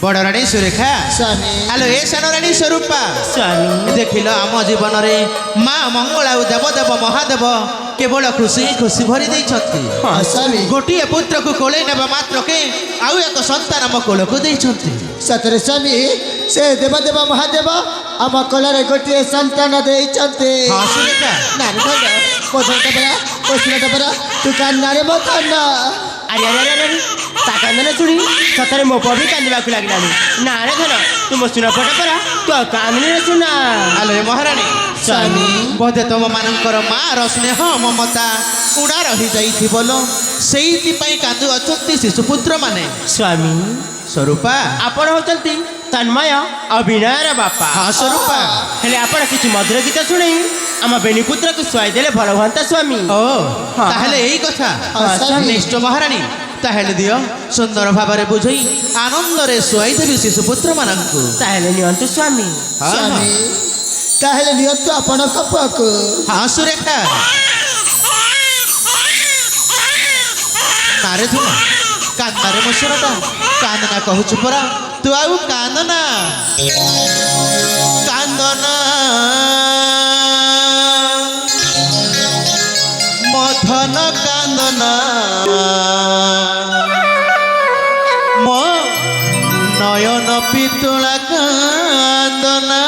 बड़ राणी सुरेखा स्वामी आलो ए सान राणी स्वरूपा स्वामी देखिल आम जीवन में माँ मंगल आ देवदेव महादेव केवल खुशी खुशी भरी देइछथि। हाँ स्वामी गोटिए पुत्र को कोले नेबा मात्र के आउ एक संतान आम कोल को देइछथि। सतरे स्वामी से देवदेव महादेव आम कोलरे गोटे संतान देइछन्ते। हाँ सुरेखा नारे धन पछिटा परा तू कान्नारे मो कान्ना अरे अरे अरे अरे ता कांदना शुणी सतरे मो भी कांदवाक लागलानी ना रे धन तुम सुना पटा परा तू कांदनी रे सुना। आलो ए महारानी स्वामी बोधे तुम मानकर माँ र स्नेह ममता उड़ा रही जाइथि बोलो सेइथि पई कांदु अछंती शिशुपुत्र माने। स्वामी स्वरूपा आपण होचंती तन्मय अभिनयर बापा। हाँ स्वरूपा हेले आपण किछि मधुर गीत शुणी आम बेणीपुत्र को शुआई देले भल हुआंता स्वामी। ओ हाँ। ताहले एई कथा हाँ, स्वामी। निष्ठ महारानी ताहले दियो सुंदर भाବରେ बुझई आनंदरे शुआई देवी शिशुपुत्र मानंकु। ताहेले नियंतु स्वामी। हाँ, स्वामी ताहेले नियंतु आपण कपको। हाँ सुरेखा नारे तुम कांदारे मसुरटा कांदना कहूछु परा तू आउ कांदना कांदना मथन कांदना मो नयन पितुला कांदना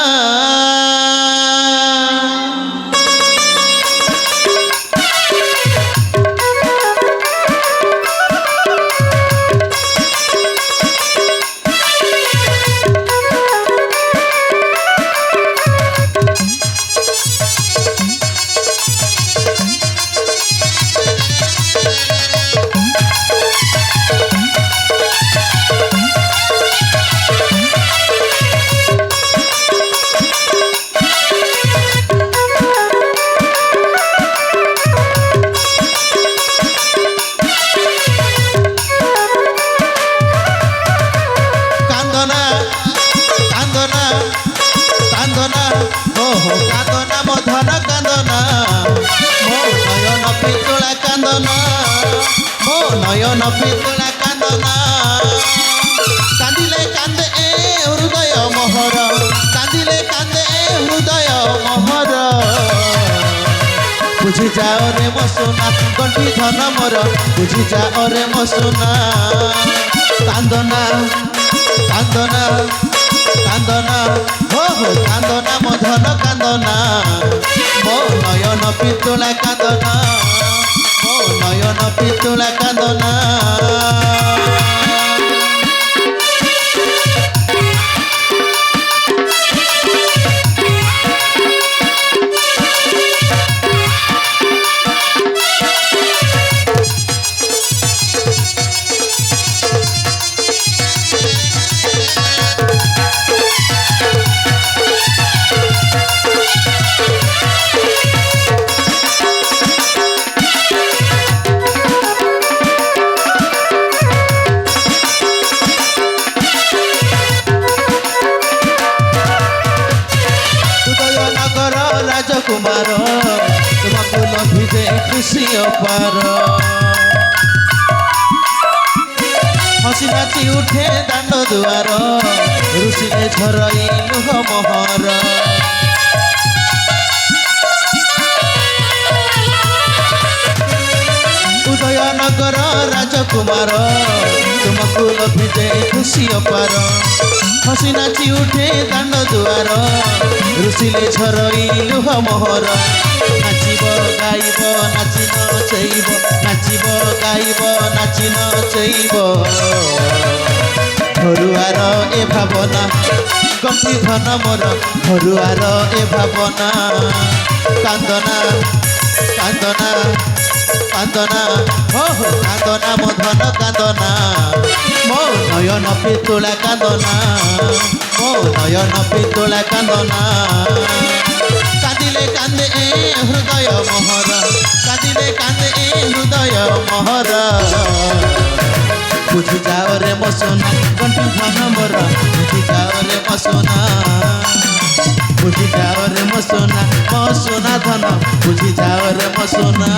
नयन पितुला कांदना कांदिले कांदे ए हृदय मोहर कांदिले कांदे ए हृदय मोहर बुझी जाओ रे मो सोना गंठी धन मोर बुझी जाओ रे मो सोना कांदना कांदना कांदना हो कांदना मो धन कांदना मो नयन पितुला कांदना नयन पितुला कांदना कुमार तुमको लभिजे खुशी अपार हसी नाची उठे दांड दुआर ऋषिले झरई लुह मोहर उदयनगर राजकुमार तुमको लभिजे खुशी अपार हसी नाची उठे दांड दुआर ऋषिले झरई लुह मोहर नाचिब गाइब नाचि नचैब नाचिब गाइब नाचि नचैब घरुआर ए भावना गंठी धन मोर घरुआर ए भावना कांदना कांदना कांदना हो कांदना मो धन कांदना मो नयन पितुला कांदना मो नयन पितुला कांदना कांदिले कांदे ए हृदय मोहर कांदिले कांदे ए हृदय मोहर बुझी जाओ रे मो सोना गंठी धन मोर बुझी जाओ रे मो सोना बुझी जाओ रे मो सोना धन बुझी जाओ रे मो सोना।